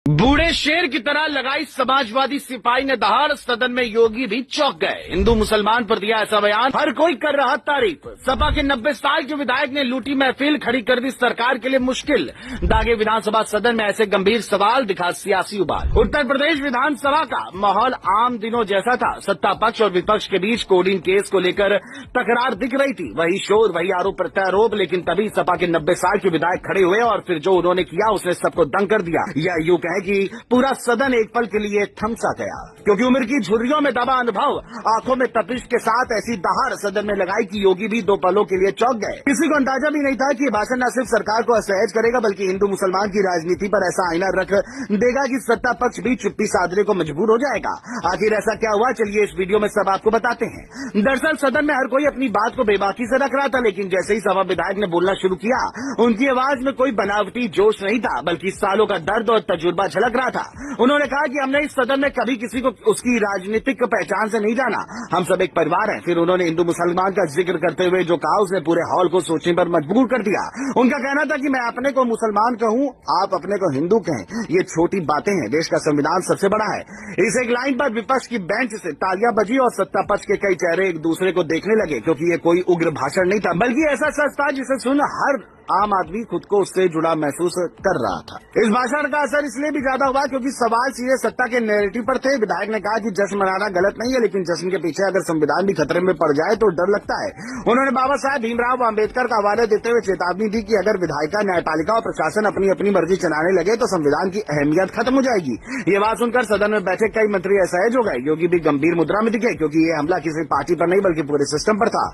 बूढ़े शेर की तरह लगाई समाजवादी सिपाही ने दहाड़, सदन में योगी भी चौंक गए। हिंदू मुसलमान पर दिया ऐसा बयान, हर कोई कर रहा तारीफ। सपा के 90 साल के विधायक ने लूटी महफिल, खड़ी कर दी सरकार के लिए मुश्किल। दागे विधानसभा सदन में ऐसे गंभीर सवाल, दिखा सियासी उबाल। उत्तर प्रदेश विधानसभा का माहौल आम दिनों जैसा था। सत्ता पक्ष और विपक्ष के बीच कोडिंग केस को लेकर तकरार दिख रही थी। वही शोर, वही आरोप प्रत्यारोप, लेकिन तभी सपा के 90 साल के विधायक खड़े हुए और फिर जो उन्होंने किया उसने सबको दंग कर दिया। या यूं कहें कि पूरा सदन एक पल के लिए थम सा गया, क्योंकि उम्र की झुर्रियों में दबा अनुभव, आंखों में तपिश के साथ ऐसी दहाड़ सदन में लगाई कि योगी भी दो पलों के लिए चौंक गए। किसी को अंदाजा भी नहीं था कि ये भाषण न सिर्फ सरकार को असहज करेगा, बल्कि हिंदू मुसलमान की राजनीति पर ऐसा आईना रख देगा कि सत्ता पक्ष भी चुप्पी साधने को मजबूर हो जाएगा। आखिर ऐसा क्या हुआ, चलिए इस वीडियो में सब आपको बताते हैं। दरअसल सदन में हर कोई अपनी बात को बेबाकी से रख रहा था, लेकिन जैसे ही सभा विधायक ने बोलना शुरू किया, उनकी आवाज में कोई बनावटी जोश नहीं था, बल्कि सालों का दर्द और तजुर्बा झलक रहा था। उन्होंने कहा कि हमने इस सदन में कभी किसी को उसकी राजनीतिक पहचान से नहीं जाना, हम सब एक परिवार हैं। फिर उन्होंने हिंदू मुसलमान का जिक्र करते हुए जो कहा, उसने पूरे हॉल को सोचने पर मजबूर कर दिया। उनका कहना था कि मैं अपने को मुसलमान कहूं, आप अपने को हिंदू कहें, ये छोटी बातें हैं, देश का संविधान सबसे बड़ा है। इस एक लाइन पर विपक्ष की बेंच से तालियां बजी और सत्ता पक्ष के कई चेहरे एक दूसरे को देखने लगे, क्योंकि ये कोई उग्र भाषण नहीं था, बल्कि ऐसा सच था जिसे सुन हर आम आदमी खुद को उससे जुड़ा महसूस कर रहा था। इस भाषण का असर इसलिए भी ज्यादा हुआ क्योंकि सवाल सीधे सत्ता के नैरेटिव पर थे। विधायक ने कहा कि जश्न मनाना गलत नहीं है, लेकिन जश्न के पीछे अगर संविधान भी खतरे में पड़ जाए तो डर लगता है। उन्होंने बाबा साहब भीमराव अम्बेडकर का हवाला देते हुए चेतावनी दी कि अगर विधायिका, न्यायपालिका और प्रशासन अपनी अपनी मर्जी चलाने लगे तो संविधान की अहमियत खत्म हो जाएगी। ये बात सुनकर सदन में बैठे कई मंत्री असहज हो गए। योगी भी गंभीर मुद्रा में दिखे, क्योंकि ये हमला किसी पार्टी पर नहीं बल्कि पूरे सिस्टम पर था।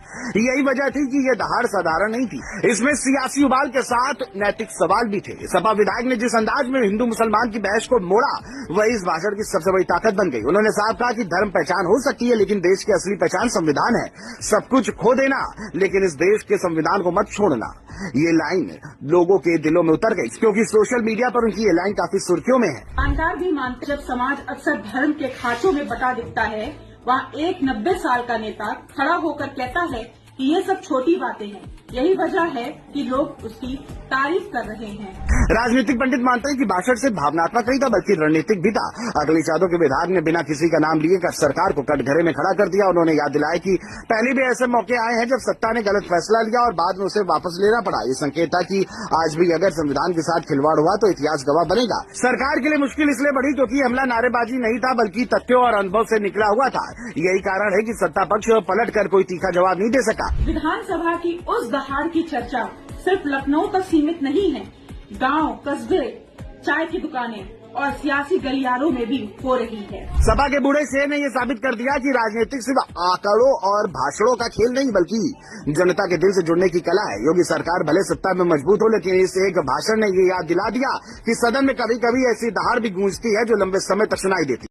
यही वजह थी कि ये दहाड़ साधारण नहीं थी, इसमें सियासी उबाल के साथ नैतिक सवाल भी थे। सपा विधायक ने जिस अंदाज में हिंदू मुसलमान की बहस को मोड़ा, वही इस भाषण की सबसे बड़ी ताकत बन गई। उन्होंने साफ कहा कि धर्म पहचान हो सकती है, लेकिन देश की असली पहचान संविधान है। सब कुछ खो देना, लेकिन इस देश के संविधान को मत छोड़ना। ये लाइन लोगों के दिलों में उतर गई, क्योंकि सोशल मीडिया पर उनकी ये लाइन काफी सुर्खियों में है। जानकार भी मानते, जब समाज अक्सर धर्म के खांचों में बटा दिखता है, वहाँ एक 90 साल का नेता खड़ा होकर कहता है कि ये सब छोटी बातें हैं। यही वजह है कि लोग उसकी तारीफ कर रहे हैं। राजनीतिक पंडित मानते हैं कि भाषण से भावनात्मक नहीं था, बल्कि रणनीतिक भी था। अखिलेश यादव के विधायक ने बिना किसी का नाम लिए सरकार को कटघरे में खड़ा कर दिया। उन्होंने याद दिलाया कि पहले भी ऐसे मौके आए हैं जब सत्ता ने गलत फैसला लिया और बाद में उसे वापस लेना पड़ा। ये संकेत था कि आज भी अगर संविधान के साथ खिलवाड़ हुआ तो इतिहास गवाह बनेगा। सरकार के लिए मुश्किल इसलिए बढ़ी क्योंकि हमला नारेबाजी नहीं था, बल्कि तथ्यों और अनुभव से निकला हुआ था। यही कारण है कि सत्ता पक्ष पलट कर कोई तीखा जवाब नहीं दे सका। विधानसभा की उस दहाड़ की चर्चा सिर्फ लखनऊ तक सीमित नहीं है, गांव, कस्बे, चाय की दुकानें और सियासी गलियारों में भी हो रही है। सपा के बूढ़े शेर ने यह साबित कर दिया कि राजनीतिक सिर्फ आंकड़ों और भाषणों का खेल नहीं, बल्कि जनता के दिल से जुड़ने की कला है। योगी सरकार भले सत्ता में मजबूत हो, लेकिन इस एक भाषण ने ये याद दिला दिया कि सदन में कभी कभी ऐसी दहाड़ भी गूंजती है जो लंबे समय तक सुनाई देती।